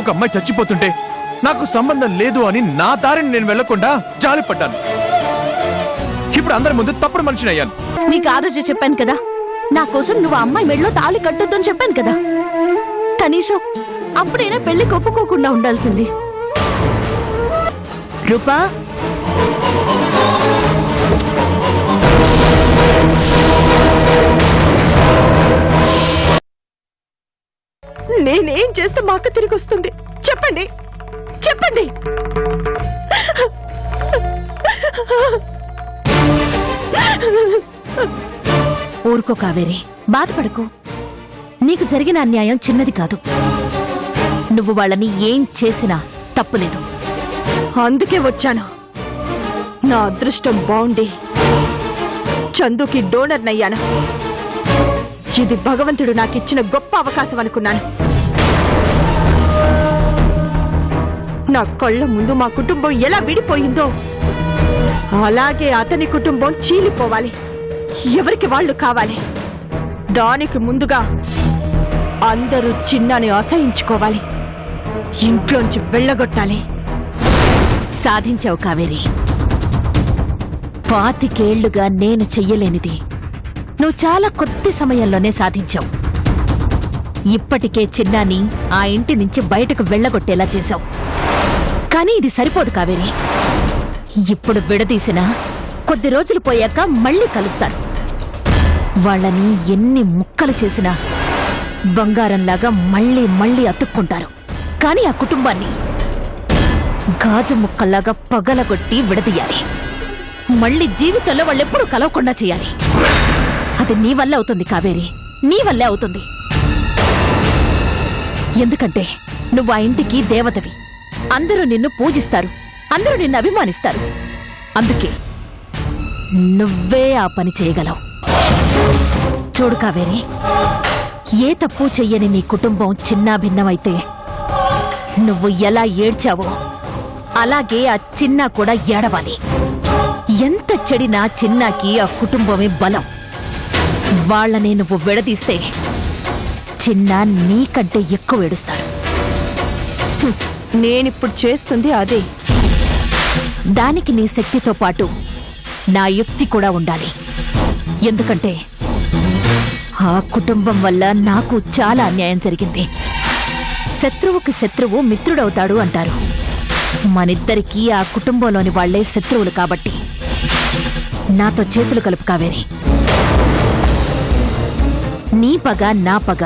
ఇంకొక అమ్మాయి చచ్చిపోతుంటే నాకు సంబంధం లేదు అని నా దారిని నేను వెళ్లకుండా జాలిపడ్డాను. ఇప్పుడు అందరి ముందు తప్పుడు మనిషిని అయ్యాను. నీకు ఆ రోజు చెప్పాను కదా, నా కోసం నువ్వు ఆ అమ్మాయి మెడలో తాళి కట్టొద్దని చెప్పాను కదా. కనీసం అప్పుడైనా పెళ్లికి ఒప్పుకోకుండా ఉండాల్సింది. రూపా, నేనేం చేస్తే మా అక్క తిరిగి వస్తుంది? చెప్పండి చెప్పండి. ఊరుకో కావేరి, బాధపడకు. నీకు జరిగిన అన్యాయం చిన్నది కాదు. నువ్వు వాళ్ళని ఏం చేసినా తప్పులేదు. అందుకే వచ్చాను. నా అదృష్టం బాగుండి చందుకి డోనర్ నయ్యాను. ఇది భగవంతుడు నాకిచ్చిన గొప్ప అవకాశం అనుకున్నాను. నా కళ్ళ ముందు మా కుటుంబం ఎలా విడిపోయిందో అలాగే అతని కుటుంబం చీలిపోవాలి. ఎవరికి వాళ్ళు కావాలి. దానికి ముందుగా అందరూ చిన్నాని అసహించుకోవాలి. ఇంట్లోంచి వెళ్ళగొట్టాలి. సాధించావు కావేరి. 25 ఏళ్లుగా నేను చెయ్యలేనిది నువ్వు చాలా కొద్ది సమయంలోనే సాధించావు. ఇప్పటికే చిన్నాని ఆ ఇంటి నుంచి బయటకు వెళ్ళగొట్టేలా చేశావు. కానీ ఇది సరిపోదు కావేరి. ఇప్పుడు విడదీసినా కొద్ది రోజులు పోయాక మళ్ళీ కలుస్తారు. వాళ్ళని ఎన్ని ముక్కలు చేసినా బంగారంలాగా మళ్ళీ మళ్ళీ అతుక్కుంటారు. కానీ ఆ కుటుంబాన్ని గాజు ముక్కల్లాగా పగలగొట్టి విడదీయాలి. మళ్ళీ జీవితంలో వాళ్ళెప్పుడూ కలవకుండా చేయాలి. అది నీ వల్ల అవుతుంది కావేరి, నీ వల్లే అవుతుంది. ఎందుకంటే నువ్వు ఆ ఇంటికి దేవతవి. అందరూ నిన్ను పూజిస్తారు, అందరూ నిన్ను అభిమానిస్తారు. అందుకే నువ్వే ఆ పని చేయగలవు. చూడు కావేరి, ఏ తప్పు చెయ్యని నీ కుటుంబం చిన్నాభిన్నమైతే నువ్వు ఎలా ఏడ్చావో అలాగే ఆ చిన్న కూడా ఏడవాలి. ఎంత చెడినా చిన్నాకి ఆ కుటుంబమే బలం. వాళ్ళని నువ్వు విడదీస్తే చిన్న నీకంటే ఎక్కువ ఏడుస్తాడు. నేనిప్పుడు చేస్తుంది అదే. దానికి నీ శక్తితో పాటు నా యుక్తి కూడా ఉండాలి. ఎందుకంటే ఆ కుటుంబం వల్ల నాకు చాలా అన్యాయం జరిగింది. శత్రువుకి శత్రువు మిత్రుడవుతాడు అంటారు. మనిద్దరికీ ఆ కుటుంబంలోని వాళ్లే శత్రువులు కాబట్టి నాతో చేతులు కలుపు కావేరి. నీ పగ నా పగ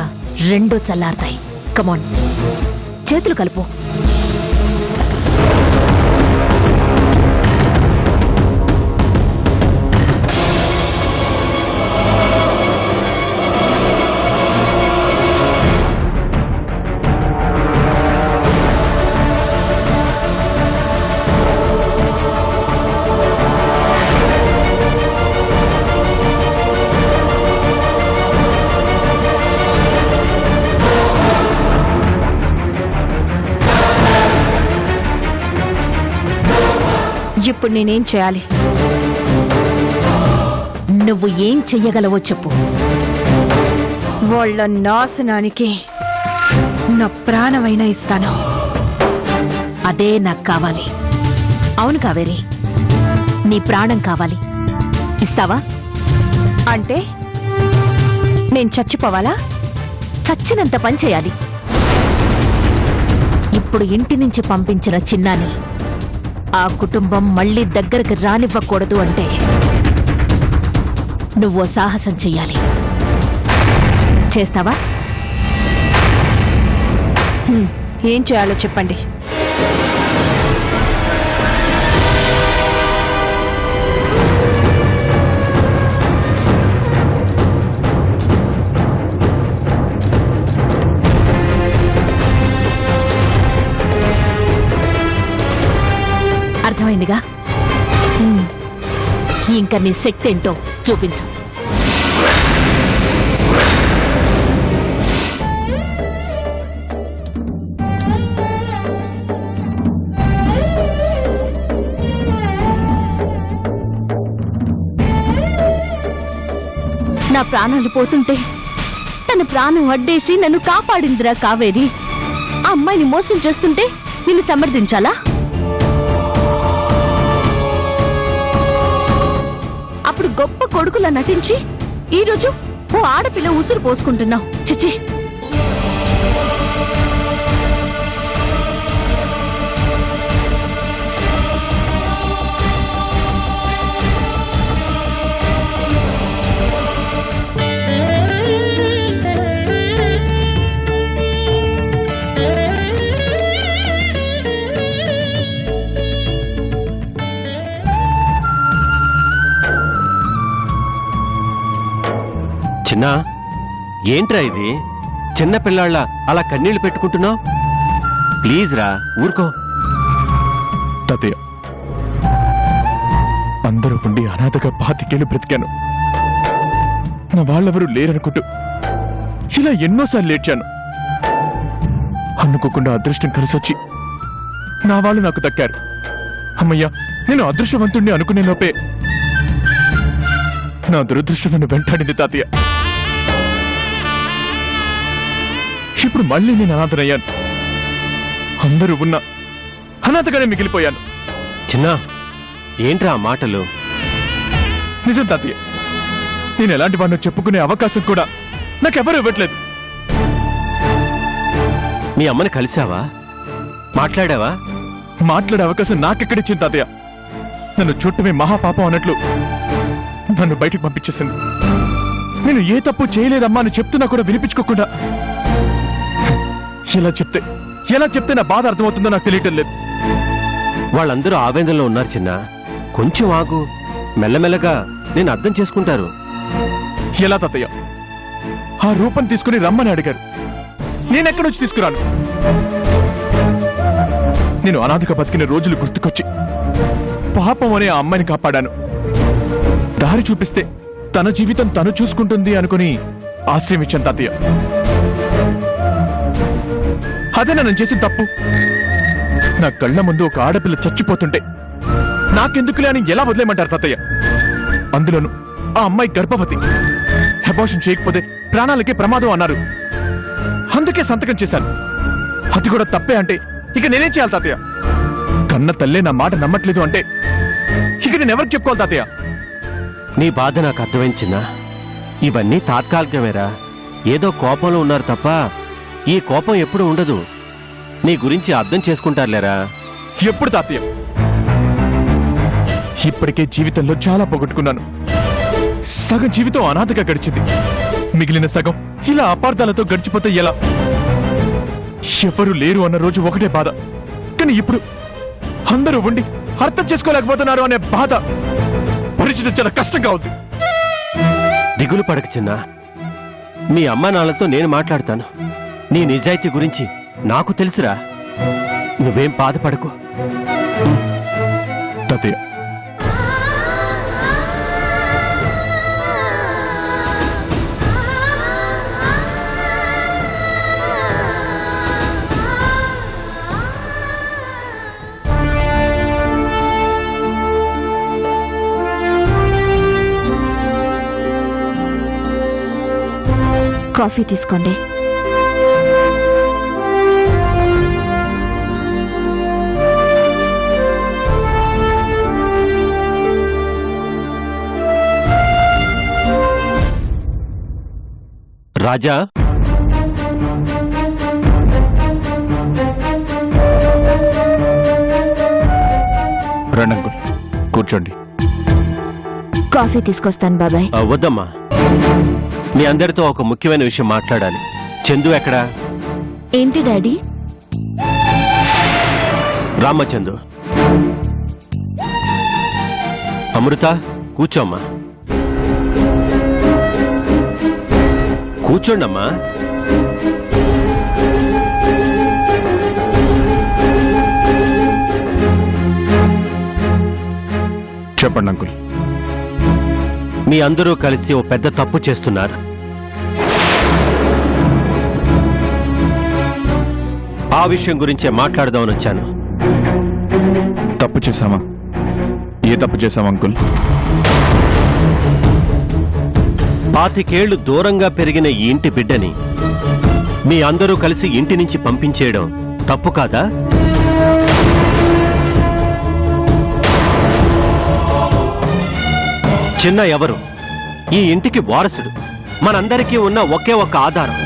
రెండూ చల్లారుతాయి. కమాన్, చేతులు కలుపు. ఇప్పుడు నేనేం చేయాలి? నువ్వు ఏం చెయ్యగలవో చెప్పు. వాళ్ళ నాశనానికి నా ప్రాణమైనా ఇస్తాను. అదే నాకు కావాలి. అవును కావేరి, నీ ప్రాణం కావాలి. ఇస్తావా? అంటే నేను చచ్చిపోవాలా? చచ్చినంత పని చేయాలి. ఇప్పుడు ఇంటి నుంచి పంపించిన చిన్నాని ఆ కుటుంబం మళ్ళీ దగ్గరికి రానివ్వకూడదు అంటే నువ్వు సాహసం చెయ్యాలి. చేస్తావా? ఏం చేయాలో చెప్పండి. అర్థమైందిగా? ఇంకా నీ శక్తి ఏంటో చూపించు. నా ప్రాణాలు పోతుంటే తన ప్రాణం అడ్డేసి నన్ను కాపాడిందిరా కావేరి. ఆ అమ్మాయిని మోసం చేస్తుంటే నిన్ను సమర్థించాలా? అప్పుడు గొప్ప కొడుకులా నటించి ఈరోజు ఓ ఆడపిల్ల ఉసురు పోసుకుంటున్నావు. చిచి! చిన్నా, ఏంట్రా ఇది? చిన్న పిల్లాళ్ళ అలా కన్నీళ్లు పెట్టుకుంటున్నావు? ప్లీజ్ రా, ఊరుకో. తాతయ్య, అందరూ ఉండి అనాథగా 25 ఏళ్ళు బ్రతికాను. నా వాళ్ళెవరూ లేరనుకుంటూ ఇలా ఎన్నోసార్లు ఏడ్చాను. అనుకోకుండా అదృష్టం కలిసొచ్చి నా వాళ్ళు నాకు దక్కారు. అమ్మయ్యా, నేను అదృష్టవంతుణ్ణి అనుకునే లోపే నా దురదృష్టం నన్ను వెంటాడింది తాతయ్య. ఇప్పుడు మళ్ళీ నేను అనాథనయ్యాను. అందరూ ఉన్న అనాథగానే మిగిలిపోయాను. చిన్నా, ఏంట్రా ఆ మాటలు? నిజం తాతయ్య, నేను ఎలాంటి వాడినో చెప్పుకునే అవకాశం కూడా నాకెవరూ ఇవ్వట్లేదు. మీ అమ్మని కలిసావా? మాట్లాడావా? మాట్లాడే అవకాశం నాకెక్కడిచ్చింది తాతయ్య? నన్ను చూడటమే మహాపాపం అన్నట్లు నన్ను బయటికి పంపించేసింది. నేను ఏ తప్పు చేయలేదమ్మా అని చెప్తున్నా కూడా వినిపించుకోకుండా ఎలా చెప్తే నా బాధ అర్థమవుతుందో నాకు తెలియటం లేదు. వాళ్ళందరూ ఆవేదనలో ఉన్నారు చిన్నా, కొంచెం ఆగు. మెల్లమెల్లగా నేను అర్థం చేసుకుంటారు. ఎలా తాతయ్య? ఆ రూపం తీసుకుని రమ్మని అడిగారు. నేనెక్కడొచ్చి తీసుకురాను? నేను అనాథగా బతికిన రోజులు గుర్తుకొచ్చి పాపం అనే ఆ అమ్మాయిని కాపాడాను. దారి చూపిస్తే తన జీవితం తను చూసుకుంటుంది అనుకుని ఆశ్రయం ఇచ్చాను తాతయ్య. అదే నన్ను చేసిన తప్పు. నా కళ్ళ ముందు ఒక ఆడపిల్ల చచ్చిపోతుంటే నాకెందుకులే అని ఎలా వదిలేయమంటారు తాతయ్య? అందులోనూ ఆ అమ్మాయి గర్భవతి. అబార్షన్ చేయకపోతే ప్రాణాలకే ప్రమాదం అన్నారు. అందుకే సంతకం చేశాను. అది కూడా తప్పే అంటే ఇక నేనేం చేయాలి తాతయ్య? కన్న తల్లే నా మాట నమ్మట్లేదు అంటే ఇక నేను ఎవరికి చెప్పుకోవాలి తాతయ్య? నీ బాధ నాకు అర్థమైంది చిన్నా. ఇవన్నీ తాత్కాలికమేరా. ఏదో కోపంలో ఉన్నారు తప్ప ఈ కోపం ఎప్పుడూ ఉండదు. నీ గురించి అర్థం చేసుకుంటారులేరా. ఎప్పుడు తాతయ్య? ఇప్పటికే జీవితంలో చాలా పోగొట్టుకున్నాను. సగం జీవితం అనాథగా గడిచింది. మిగిలిన సగం ఇలా అపార్థాలతో గడిచిపోతే ఎలా? ఎవరు లేరు అన్న రోజు ఒకటే బాధ, కానీ ఇప్పుడు అందరూ ఉండి అర్థం చేసుకోలేకపోతున్నారు అనే బాధ భరించడం చాలా కష్టంగా ఉంది. దిగులు పడక చిన్నా. మీ అమ్మా నాన్నలతో నేను మాట్లాడతాను. నీ నిజాయితీ గురించి నాకు తెలుసురా. నువ్వేం బాధపడకు. తాతయ్య, కాఫీ తీసుకోండి. రాజా, రండి అంకుల్, కూర్చోండి. కాఫీ తీసుకొస్తాను బాబాయ్. వద్దమ్మా. మీ అందరితో ఒక ముఖ్యమైన విషయం మాట్లాడాలి. చందు ఎక్కడా? ఏంటి డాడీ? రామచందు. అమృత, కూర్చోమ్మా. కూర్చోండమ్మా. చెప్పండి అంకుల్. మీ అందరూ కలిసి ఓ పెద్ద తప్పు చేస్తున్నారు. ఆ విషయం గురించే మాట్లాడదామని వచ్చాను. తప్పు చేశామా? ఏ తప్పు చేశామా అంకుల్? 25 ఏళ్లు దూరంగా పెరిగిన ఈ ఇంటి బిడ్డని మీ అందరూ కలిసి ఇంటి నుంచి పంపించేయడం తప్పు కాదా? చిన్న ఎవరు? ఈ ఇంటికి వారసుడు, మనందరికీ ఉన్న ఒకే ఒక్క ఆధారం.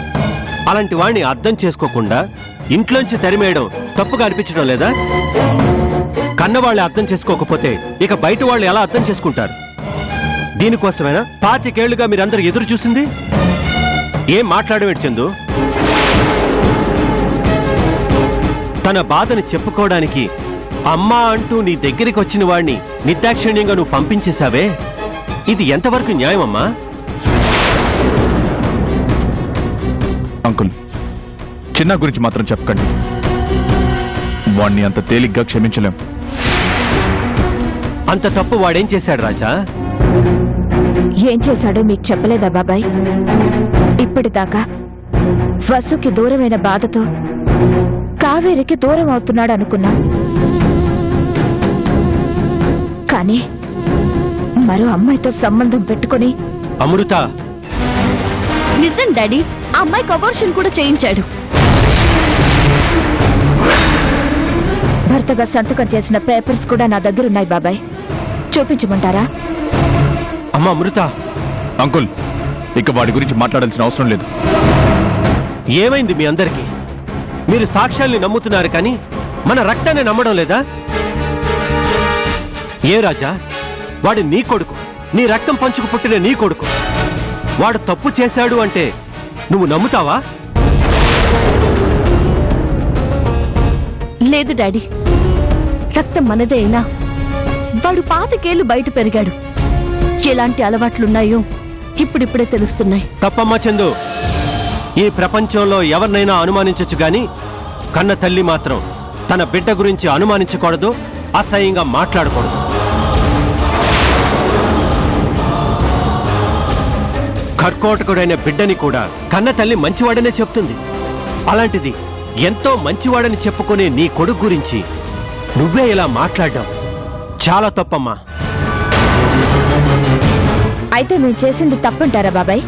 అలాంటి వాణ్ణి అర్థం చేసుకోకుండా ఇంట్లోంచి తరిమేయడం తప్పుగా అనిపించడం లేదా? కన్నవాళ్ళు అర్థం చేసుకోకపోతే ఇక బయట వాళ్ళు ఎలా అర్థం చేసుకుంటారు? దీనికోసమేనా 25 ఏళ్లుగా మీరందరూ ఎదురు చూసింది? ఏం మాట్లాడవేంటి చందు? తన బాధని చెప్పుకోవడానికి అమ్మా అంటూ నీ దగ్గరికి వచ్చిన వాణ్ణి నిర్దాక్షిణ్యంగా నువ్వు పంపించేశావే, ఇది ఎంతవరకు న్యాయమమ్మా? అంకుల్, చిన్న గురించి మాత్రం చెప్పకండి. వాణ్ణి అంత తేలిగ్గా క్షమించలేం. అంత తప్పు వాడేం చేశాడు రాజా? ఏం చేశాడో మీకు చెప్పలేదా బాబాయ్? ఇప్పటిదాకా వసుకి దూరమైన బాధతో కావేరికి దూరం అవుతున్నాడు అనుకున్నా. కానీ మరో అమ్మాయితో సంబంధం పెట్టుకుని. అమృత, నిజం డాడీ, ఆ అమ్మాయికి అబార్షన్ కూడా చేయించాడు. భర్తగా సంతకం చేసిన పేపర్స్ కూడా నా దగ్గరున్నాయి బాబాయ్, చూపించమంటారా? అమ్మ అమృత. అంకుల్, ఇక వాడి గురించి మాట్లాడాల్సిన అవసరం లేదు. ఏమైంది మీ అందరికీ? మీరు సాక్ష్యాల్ని నమ్ముతున్నారు కానీ మన రక్తాన్ని నమ్మడం లేదా? ఏ రాజా, వాడు నీ కొడుకు, నీ రక్తం పంచుకు పుట్టిన నీ కొడుకు. వాడు తప్పు చేశాడు అంటే నువ్వు నమ్ముతావా? లేదు డాడీ, రక్తం మనదే అయినా వాడు 25 ఏళ్లు బయట పెరిగాడు. ఎలాంటి అలవాట్లున్నాయో ఇప్పుడిప్పుడే తెలుస్తున్నాయి. తప్పమ్మా చందు. ఈ ప్రపంచంలో ఎవరినైనా అనుమానించొచ్చు గాని కన్న తల్లి మాత్రం తన బిడ్డ గురించి అనుమానించకూడదు, అసహ్యంగా మాట్లాడకూడదు. కర్కోటకుడైన బిడ్డని కూడా కన్న తల్లి మంచివాడనే చెప్తుంది. అలాంటిది ఎంతో మంచివాడని చెప్పుకునే నీ కొడుకు గురించి నువ్వే ఇలా మాట్లాడ్డావు, చాలా తప్పమ్మా. అయితే మేము చేసింది తప్పుంటారా బాబాయ్?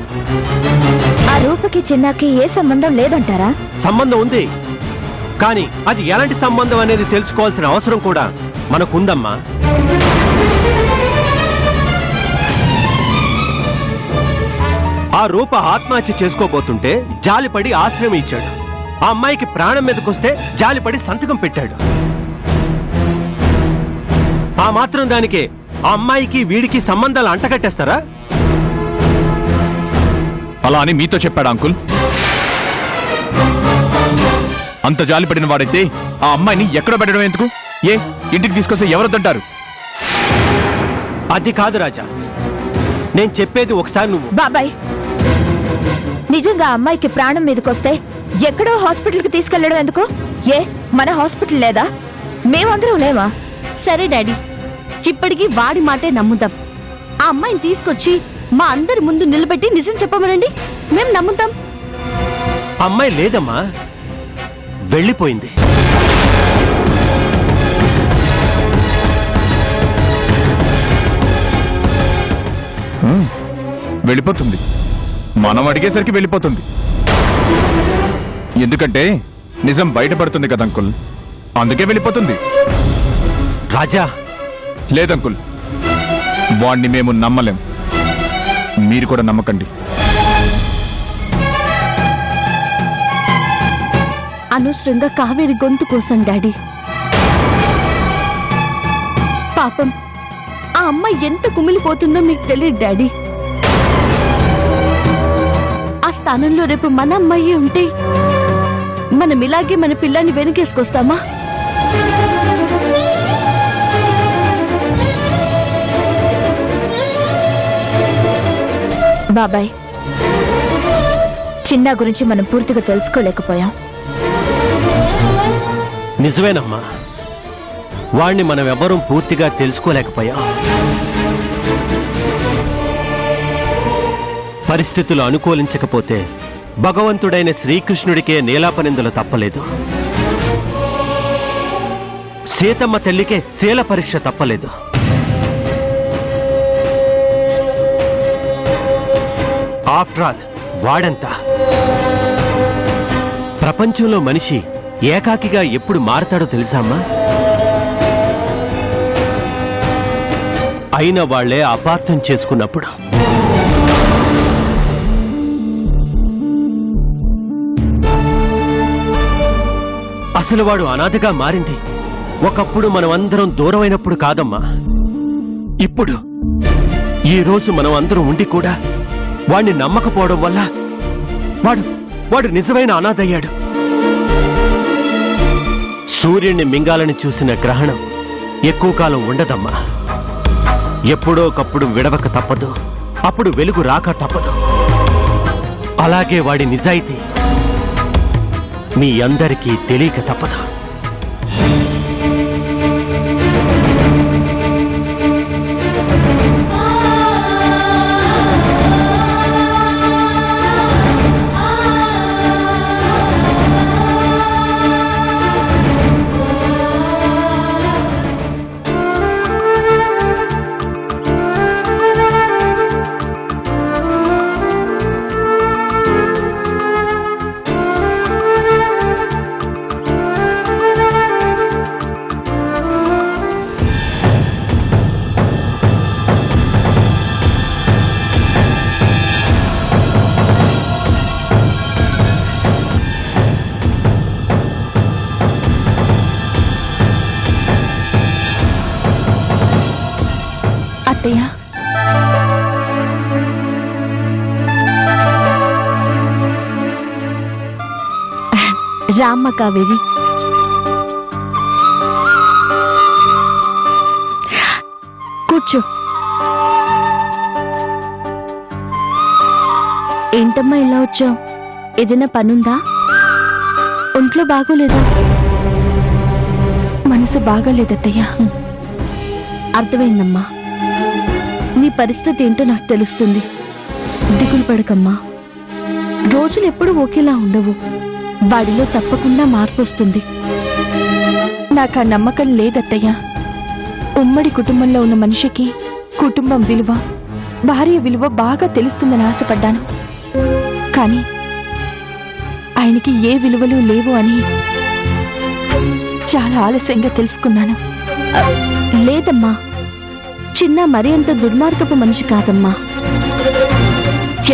ఆ రూపకి చిన్నాకి ఏ సంబంధం లేదంటారా? సంబంధం ఉంది, కానీ అది ఎలాంటి సంబంధం అనేది తెలుసుకోవాల్సిన అవసరం కూడా మనకుందమ్మా. ఆ రూప ఆత్మహత్య చేసుకోబోతుంటే జాలిపడి ఆశ్రయం ఇచ్చాడు. ఆ అమ్మాయికి ప్రాణం మీదకొస్తే జాలిపడి సంతకం పెట్టాడు. ఆ మాత్రం దానికే ఆ అమ్మాయికి వీడికి సంబంధాలు అంటకట్టేస్తారా? అలా అని మీతో చెప్పాడా అంకుల్? అంత జాలిపడిన వాడైతే ఆ అమ్మాయిని ఎక్కడ పెట్టడం ఎందుకు? ఏ ఇంటికి తీసుకొస్తే ఎవరొద్దంటారు? అది కాదు రాజా, నేను చెప్పేది ఒకసారి నువ్వు. బాబాయ్, నిజంగా ఆ అమ్మాయికి ప్రాణం మీదకొస్తే ఎక్కడో హాస్పిటల్కి తీసుకెళ్లడం ఎందుకు? ఏ మన హాస్పిటల్ లేదా? మేమందరం లేవా? సరే డాడీ, ఇప్పటికీ వాడి మాటే నమ్ముదాం. ఆ అమ్మాయిని తీసుకొచ్చి మా అందరి ముందు నిలబెట్టి నిజం చెప్పమనండి, మేం నమ్ముతాం. అమ్మాయి లేదమ్మా, వెళ్ళిపోయింది. వెళ్ళిపోతుంది. మనం అడిగేసరికి వెళ్ళిపోతుంది. ఎందుకంటే నిజం బయటపడుతుంది కదా అంకుల్, అందుకే వెళ్ళిపోతుంది. రాజా, లేదంకుల్, వాణ్ణి మేము నమ్మలేం. మీరు కూడా నమ్మకండి. అనవసరంగా కావేరి గొంతు కోసం డాడీ. పాపం ఆ అమ్మాయి ఎంత కుమిలిపోతుందో మీకు తెలియదు డాడీ. ఆ స్థానంలో రేపు మన అమ్మాయి ఉంటే మనం ఇలాగే మన పిల్లాన్ని వెనకేసుకొస్తామా? బాబాయ్, చిన్న గురించి మనం పూర్తిగా తెలుసుకోలేకపోయాం. నిజమేనమ్మా, వాణ్ణి మనం ఎవ్వరూ పూర్తిగా తెలుసుకోలేకపోయాం. పరిస్థితులు అనుకూలించకపోతే భగవంతుడైన శ్రీకృష్ణుడికే నీలాపనిందులు తప్పలేదు. సీతమ్మ తల్లికే శీల పరీక్ష తప్పలేదు. ఆఫ్టర్ ఆల్ వాడంతా. ప్రపంచంలో మనిషి ఏకాకిగా ఎప్పుడు మారతాడో తెలుసా అమ్మా? అయిన వాళ్లే అపార్థం చేసుకున్నప్పుడు. అసలు వాడు అనాథగా మారింది ఒకప్పుడు మనమందరం దూరమైనప్పుడు కాదమ్మా, ఇప్పుడు. ఈ రోజు మనం అందరం ఉండి కూడా వాణ్ణి నమ్మకపోవడం వల్ల వాడు నిజమైన అనాథయ్యాడు. సూర్యుణ్ణి మింగాలని చూసిన గ్రహణం ఎక్కువ కాలం ఉండదమ్మా. ఎప్పుడో ఒకప్పుడు విడవక తప్పదు, అప్పుడు వెలుగు రాక తప్పదు. అలాగే వాడి నిజాయితీ మీ అందరికీ తెలియక తప్పదు. అత్తయ్య, రామ్మ కావేరి. కూర్చో. ఏంటమ్మా ఇలా వచ్చావు? ఏదైనా పనుందా? ఒంట్లో బాగోలేదా? మనసు బాగాలేదత్తయ్య. అర్థమైందమ్మా. నీ పరిస్థితి ఏంటో నాకు తెలుస్తుంది. దిగులు పడకమ్మా. రోజులు ఎప్పుడూ ఒకేలా ఉండవు. వాడిలో తప్పకుండా మార్పు వస్తుంది. నాకు ఆ నమ్మకం లేదత్తయ్య. ఉమ్మడి కుటుంబంలో ఉన్న మనిషికి కుటుంబం విలువ, భార్య విలువ బాగా తెలుస్తుందని ఆశపడ్డాను. కానీ ఆయనకి ఏ విలువలు లేవు అని చాలా ఆలస్యంగా తెలుసుకున్నాను. లేదమ్మా, చిన్న మరి అంత దుర్మార్గపు మనిషి కాదమ్మా.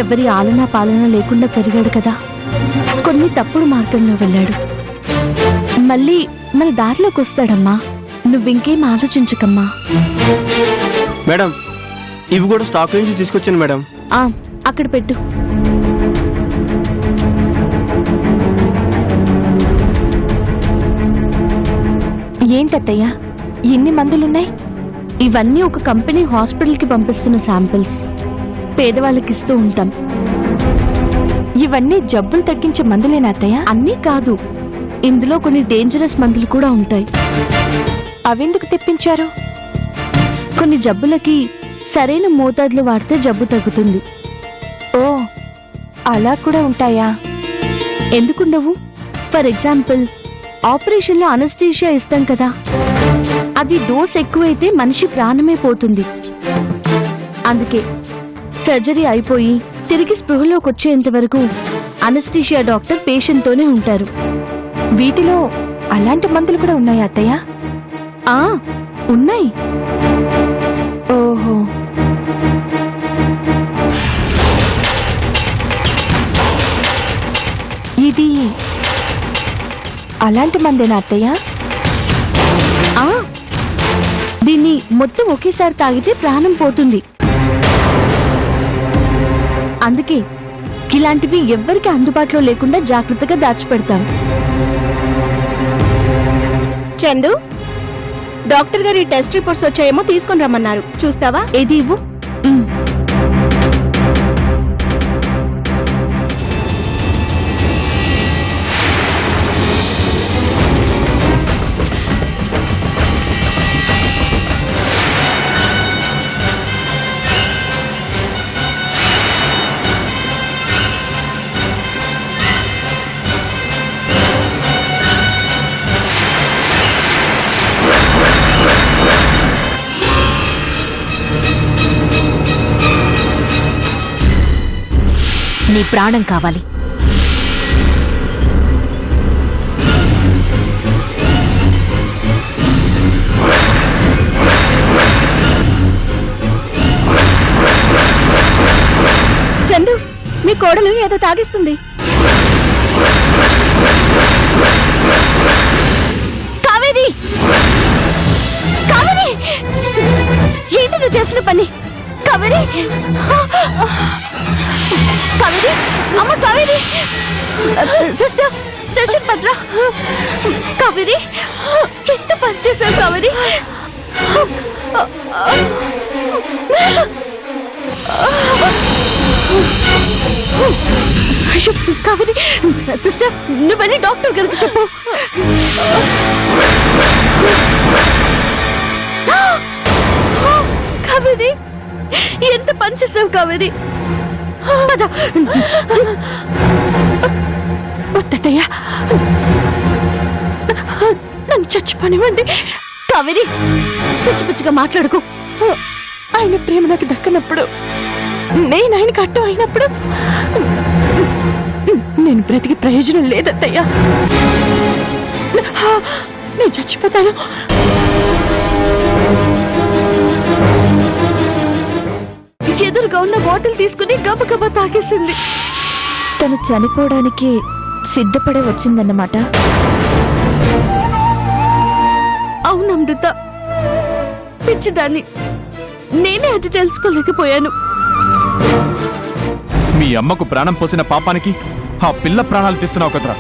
ఎవరి ఆలనా పాలన లేకుండా పెరిగాడు కదా. కొన్ని తప్పుడు మార్గంలో వెళ్ళాడు. మళ్ళీ మన దారిలోకి వస్తాడమ్మా. నువ్వింకేం ఆలోచించకమ్మా. మేడం, ఇవి కూడా స్టాక్ నుంచి తీసుకొచ్చాను మేడం. అక్కడ పెట్టు. ఏంటత్తయ్య ఎన్ని మందులున్నాయి? ఇవన్నీ ఒక కంపెనీ హాస్పిటల్కి పంపిస్తున్న శాంపిల్స్. పేదవాళ్ళకిస్తూ ఉంటాం. ఇవన్నీ జబ్బులు తగ్గించే మందులేనా అత్తయ్య? అన్నీ కాదు, ఇందులో కొన్ని డేంజరస్ మందులు కూడా ఉంటాయి. అవెందుకు తెప్పించారు? కొన్ని జబ్బులకి సరైన మోతాదులో వాడితే జబ్బు తగ్గుతుంది. ఓ, అలా కూడా ఉంటాయా? ఎందుకుండవు? ఫర్ ఎగ్జాంపుల్, ఆపరేషన్లో అనస్థీషియా ఇస్తాం కదా, అది డోస్ ఎక్కువైతే మనిషి ప్రాణమే పోతుంది. అందుకే సర్జరీ అయిపోయి తిరిగి స్పృహలోకి వచ్చేంత వరకు అనస్థీషియా డాక్టర్ పేషెంట్తోనే ఉంటారు. వీటిలో అలాంటి మందులు కూడా ఉన్నాయా అత్తయ్య? ఉన్నాయి. ఓహో, ఇది అలాంటి మందేనా అత్తయ్య? దీన్ని మొత్తం ఒకేసారి తాగితే ప్రాణం పోతుంది. అందుకే ఇలాంటివి ఎవ్వరికి అందుబాటులో లేకుండా జాగ్రత్తగా దాచిపెడతాం. చందు, డాక్టర్ గారి టెస్ట్ రిపోర్ట్స్ వచ్చాయేమో తీసుకొని రమ్మన్నారు. చూస్తావా? ఏది ఇవ్వు. నీ ప్రాణం కావాలి. కోడలు ఏదో తాగిస్తుంది. కావేరి, కావేరి, ఏంటి నువ్వు చేసిన పని? కావేరి, కావేరి, అమ్మ కావేరి, సిస్టర్ స్టేషన్ పట్రా. కావేరి, ఎంత పని చేశావు కావేరి? అయ్యో, కావేరి, సిస్టర్ నువ్వు వెళ్ళి డాక్టర్ గారికి చెప్పు. కావేరి, ఎంత పని చేసావు కావేరి? పద. వద్దయ్యా, నన్ను చచ్చిపోనివ్వండి. కావేరి, పిచ్చి పిచ్చిగా మాట్లాడుకో. ఆయన ప్రేమ నాకు దక్కనప్పుడు, నేను ఆయనకు అడ్డం అయినప్పుడు నేను బ్రతికి ప్రయోజనం లేదత్తయ్యా. నేను చచ్చిపోతాను. ఎదురుగా ఉన్న బాటిల్ తీసుకుని గబగబా తాగేసింది. తను చనిపోవడానికి సిద్ధపడే వచ్చిందన్నమాట. అవును అమృత, పిచ్చిదాన్ని. నేనే అది తెలుసుకోలేకపోయాను. మీ అమ్మకు ప్రాణం పోసిన పాపానికి ఆ పిల్ల ప్రాణాలు తీస్తున్నావు కదరా.